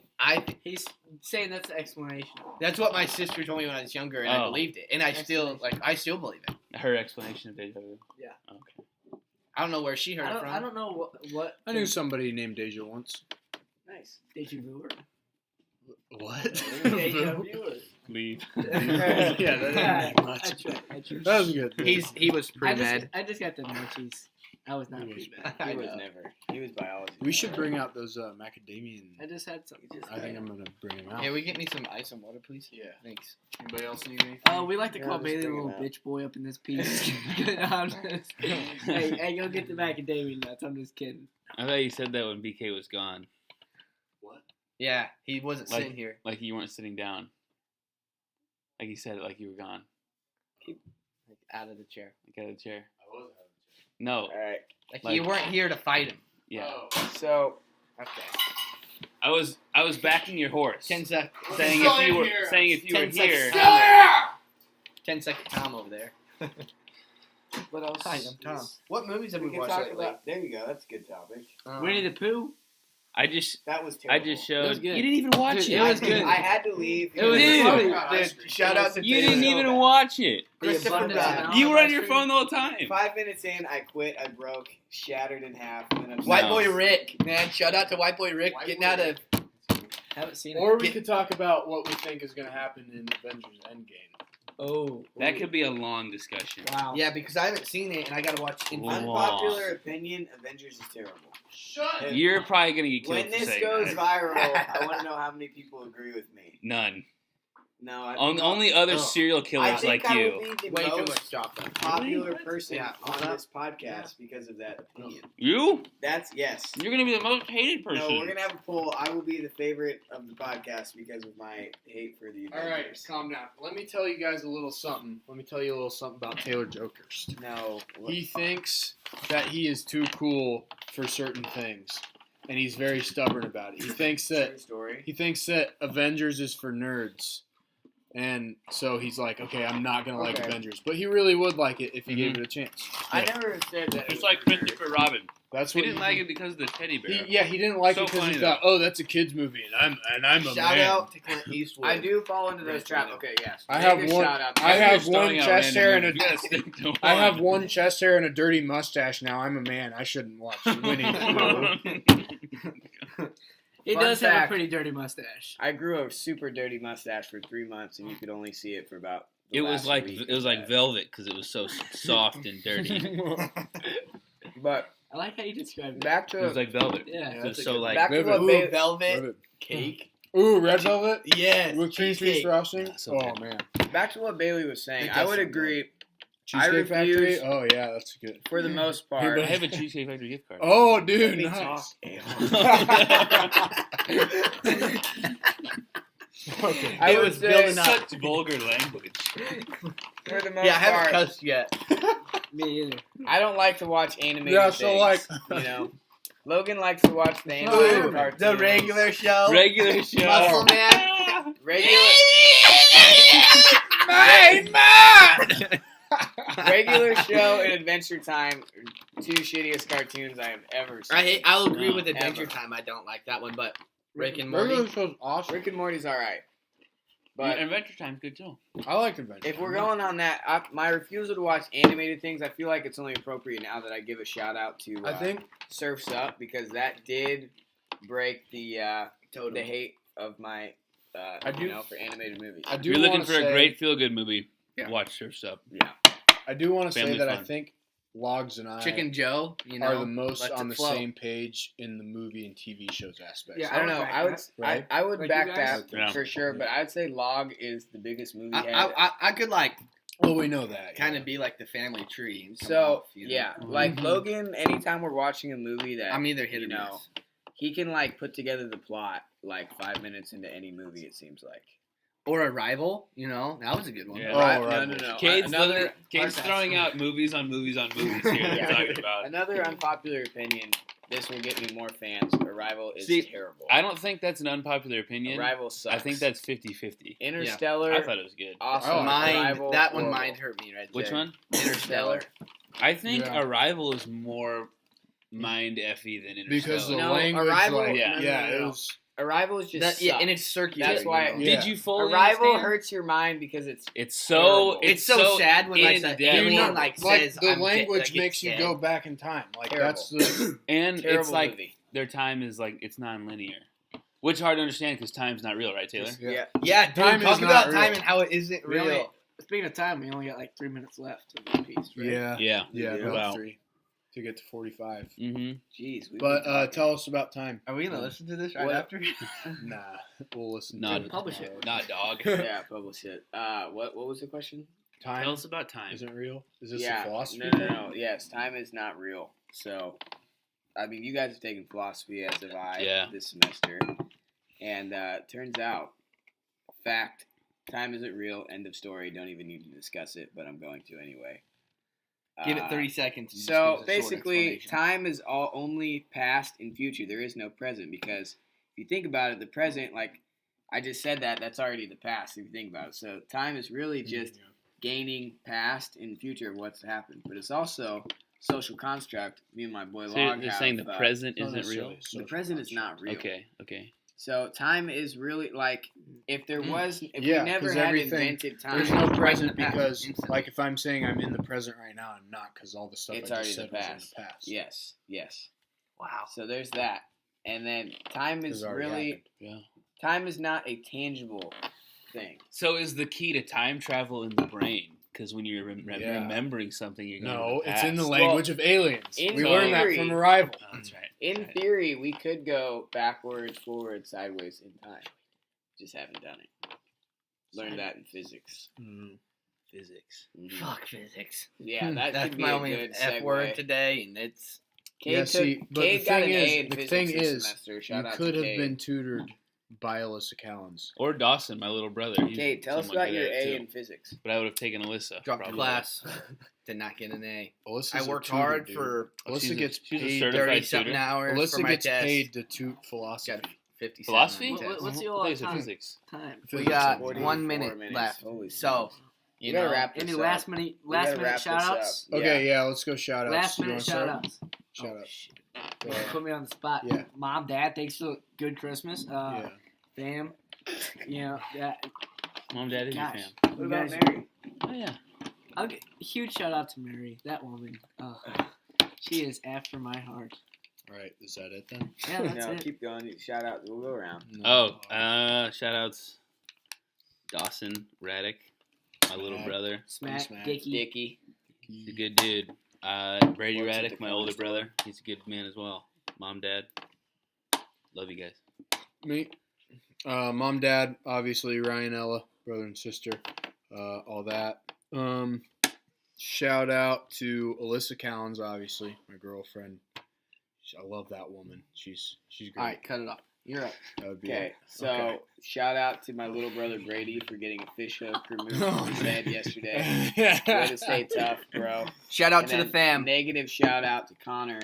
He's saying that's the explanation. that's what my sister told me when I was younger, and I Oh. believed it, and I still believe it. Her explanation of deja vu. Yeah. Okay. I don't know where she heard it from. I don't know what I knew somebody named Deja once. Nice. Deja vu. What? Deja vu. Leave. Yeah, that didn't make much. I tried. That was good. He was I pre-med. just got the munchies. I was not pre-med. He I was know. never. He was biology. We should bring out those macadamian. I just had some. I think I'm gonna bring them out. Hey, we get me some ice and water, please? Yeah. Thanks. Anybody else need anything? Oh, we like to Yeah, call just Bailey a bring little him out. bitch boy up in this piece. I'm just, hey, go get the macadamia nuts. I'm just kidding. I thought you said that when BK was gone, Yeah, he wasn't Like- sitting here. like you weren't sitting down. Like you said it, like you were gone. Like, out of the chair. Like out of the chair. No. All right. Like you weren't here to fight him. Yeah. So, okay. I was backing your horse. 10 sec. saying Saw if you him were here. saying if you were 10 seconds. here. 10-second Tom over there. What else? Hi, I'm Tom. What movies have We we can watched talk lately? about. There you go. That's a good topic. Winnie the Pooh. I just That was I terrible. just showed. was good. You didn't even watch Dude, it. it was good. I had to leave. It was Dude. funny. Dude, shout out to You Taylor. didn't even watch it. The Christopher abundance Brown. of knowledge You were on ice your cream. phone the whole time. 5 minutes in, I quit. I broke, shattered in half, and then I'm White No. Boy Rick, man. Shout out to White Boy Rick White getting Boy out of. Haven't seen Or it. we could talk about what we think is gonna happen in Avengers Endgame. Oh, That could be a long discussion. wow. Yeah, because I haven't seen it and I gotta watch Infinity. Wow. Unpopular opinion: Avengers is terrible. Shut. You're probably gonna get killed When for this saying goes that. viral, I want to know how many people agree with me. None. No, I Only other Oh. serial I killers think like I you. will be the Way too most much chocolate. popular Really? person Yeah, on hold up. this podcast because of that opinion. You? That's yes. You're gonna be the most hated person. No, we're gonna have a poll. I will be the favorite of the podcast because of my hate for the All right, Avengers. calm down. Let me tell you guys a little something. Let me tell you a little something about Taylor Jokerst. No. He thinks that he is too cool for certain things, and he's very stubborn about it. He thinks True story. that Avengers is for nerds, and so he's like, okay, I'm not gonna like Okay. Avengers, but he really would like it if he gave it a chance. I Yeah. never said that. it Just was like for nerds. Christopher Robin. That's He what didn't like it because of the teddy bear. He didn't like So it because he funny, thought, oh, that's a kids movie, and I'm a Shout man. out to Clint Eastwood. I do fall into those Right, traps. right. Okay, yes. I Make have a one- shout out to I that. have You're just one throwing out chest random hair and a- movies. You gotta stick to I have one. one chest hair and a dirty mustache now. I'm a man. I shouldn't watch Winnie the Pooh. He Fun does have a fact. pretty dirty mustache. I grew a super dirty mustache for 3 months, and you could only see it for about. The It was last like week. velvet because it was so soft and dirty. But I like how you described it. back It was to like velvet. Yeah. It was that's a so good- like back to Vivid. what Ooh, Bailey, velvet cake. Ooh, red velvet Yes. with cream cheese cheesecake. frosting. Yeah, so Oh good. man, back to what Bailey was saying. It I does would sound agree. Cheesecake Factory. refuse- Oh yeah, that's good. For the most I part. have a Cheesecake Factory gift card. Oh, dude, me nice. Okay. I It would was say building up. Such vulgar language. For the most Yeah, I haven't part, cussed yet. Me either. I don't like to watch animated Yeah, things. so, like- you know, Logan likes to watch the Oh, animated cartoons. The regular show. Regular show. Muscle Man. regular Man. regular show and Adventure Time are two shittiest cartoons I have ever seen. I'll agree No, with Adventure ever. Time. I don't like that one, but Rick and Regular Morty. show's awesome. Rick and Morty's alright. But Adventure Time's good too. I like Adventure. if we're going on that, my refusal to watch animated things, I feel like it's only appropriate now that I give a shout out to I think Surf's Up, because that did break the hate of my I do- for animated movies. I If do you're looking wanna for say, a great feel-good movie, Yeah. watch Surf's Up. I do want to say Family that I fun. think Logs and I Chicken Joe, are the most lets on it the flow. same page in the movie and TV shows aspects. Yeah, I don't know. back I would that. Right? I would Like you back guys? that Yeah. for sure, but I'd say Log is the biggest movie head. I could like Well, we know that. kind yeah. of be like the family tree. And come So off, you know? yeah, Mhm. like Logan. Anytime we're watching a movie that I'm either hit you or know, miss. he can like put together the plot like 5 minutes into any movie. It seems like. Or Arrival, that was a good one. Yeah. Oh, Right? right. No. Cade's, Another Cade's throwing out movies on movies on movies here. Yeah. They're talking about. another unpopular opinion. This will get me more fans. Arrival is See, terrible. I don't think that's an unpopular opinion. Arrival sucks. I think that's 50-50. Interstellar. I thought it was good. Awesome. Oh, Arrival, That one horrible. mind hurt me right Which there. one? Interstellar. I think Yeah. Arrival is more mind effy than Interstellar. Because the No, language, Arrival- like, Yeah. it was. Arrival is just That, yeah, sucks. and it's circular. That's why- Yeah. Did you fully Arrival understand? hurts your mind because it's It's so Terrible. It's so sad when like in the depth. alien like says the I'm language like, makes you dead. go back in time. Like Terrible. that's the and terrible it's like movie. their time is like it's non-linear, which is hard to understand because time's not real, right, Taylor? Yeah. Yeah, dude, Time is talk not about real. time and how it isn't We only, real. speaking of time, we only got like 3 minutes left of the piece, right? yeah, Yeah. yeah, about Wow. 3 to get to 45. Mm-hmm. Jeez. we've But been talking. tell us about time. Are we gonna listen to this right What- after? Nah, we'll listen. Nah, to it publish tomorrow. Not dog. yeah, publish it. What was the question? Time Tell us about time. isn't real. Is this Yeah, a philosophy? no. thing? Yes, time is not real. So, I mean, you guys have taken philosophy as have I Yeah. this semester, and turns out, fact, time isn't real. End of story. Don't even need to discuss it, but I'm going to anyway. Give it 30 seconds. and just So give us a short basically, explanation. time is all only past and future. There is no present because if you think about it, the present, like I just said, that's already the past. If you think about it, so time is really just Yeah. gaining past and future of what's happened, but it's also social construct. Me and my boy So Log you're have, saying the present Not isn't real? necessarily the social present is construct. not real. Okay. So time is really like if there was if Yeah, we never 'cause had everything- invented time, There's no Right in present the past, because, instantly. like, if I'm saying I'm in the present right now, I'm not because all the stuff It's I already just the said was in past. the past. Yes. Wow. So there's that, and then time is It's already really happened. Yeah. time is not a tangible thing. So is the key to time travel in the brain? Because when you're Yeah. remembering something, you're going No, to the it's in the past. language of aliens. in We learned that theory- from Arrival. Oh, that's right. In Right. theory, we could go backwards, forward, sideways in time. Just haven't done it. Learned that in physics. Physics. Mhm. Fuck physics. Yeah, that That's could be my a only good F word segue. today, and it's Cade Yeah, took, see, but Cade the got thing an is- A in the physics thing this is, semester. Shout You out could to have Cade. been tutored by Alyssa Callens. Or Dawson, my little brother. He's Cade, tell us somewhat about good your at it, A too. in physics. But I would have taken Alyssa. dropped the probably. class. Did not get an A. Alyssa's I a worked tutor, hard dude. for Alyssa gets she's a paid. certified 30 something tutor. hours for Alyssa my gets test. paid to toot philosophy. Got 57 Philosophy? on the test. What's the I old thought you said time? physics. Time. We got 44 1 minute minutes. left. Holy So, smokes. you We gotta know, wrap this Any up. last minute We gotta wrap this shout up. outs? Okay, yeah, let's go shout outs. Last minute shout outs. Shout Oh, out. shit. Put me on the spot. Yeah. Mom, Dad, thanks for the good Christmas. Yeah. Fam, that. Mom, Dad is your Gosh. fam. What about You guys- Mary? Oh, yeah. I'll get a huge shout out to Mary. That woman. She is after my heart. All right, is that it then? Yeah, that's No, it. keep going. Shout out. We'll go around. No. Shout outs. Dawson, Raddick, my little brother. Smack, Smack. Dickie. Dickie. He's a good dude. Brady Works at Raddick, the my older corner store. brother. He's a good man as well. Mom, Dad. Love you guys. Me, mom, dad, obviously Ryan, Ella, brother and sister, all that. Shout out to Alyssa Callens, obviously, my girlfriend. I love that woman. She's great. All right, cut it off. You're up. That would be Okay, it. so Okay. shout out to my little brother Brady for getting a fish hook removed Oh, from his head yesterday. yeah. Way to stay tough, bro. Shout out And to the then fam. Negative shout out to Connor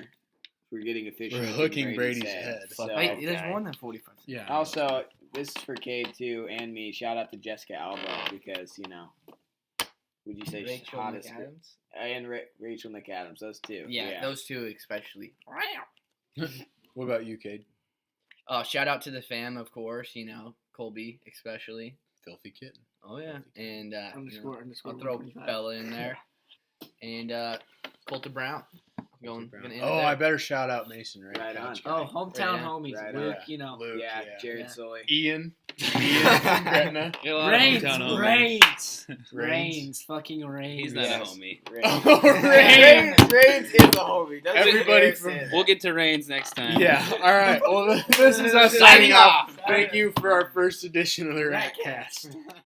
for getting a fish For hook in hooking Brady's head. So, Wait, there's Okay. more than 45. Yeah. also, this is for Cade too and me. Shout out to Jessica Alba because would you say she's Rachel hottest? McAdams. And Rachel McAdams, those two. Yeah, those two especially. What about you, Cade? Shout out to the fam, of course. Colby especially. Filthy kitten. Oh yeah, and Underscore. I'll throw 145. Bella in there, and Colter Brown. Gonna end Oh, there. I better shout out Mason, right? Right on. Couch guy. Oh, hometown Yeah, homies. right Luke, on. Luke, Yeah, yeah. Jared Yeah. Sully. Ian from Gretna. Get a lot of Reigns, hometown homies. Reigns, fucking Reigns. He's not Yes. a homie. Oh, Reigns is a homie. That's Everybody what from- Eric said. We'll get to Reigns next time. Yeah. All right. Well, this is us signing off. Thank you for our first edition of the RatCast.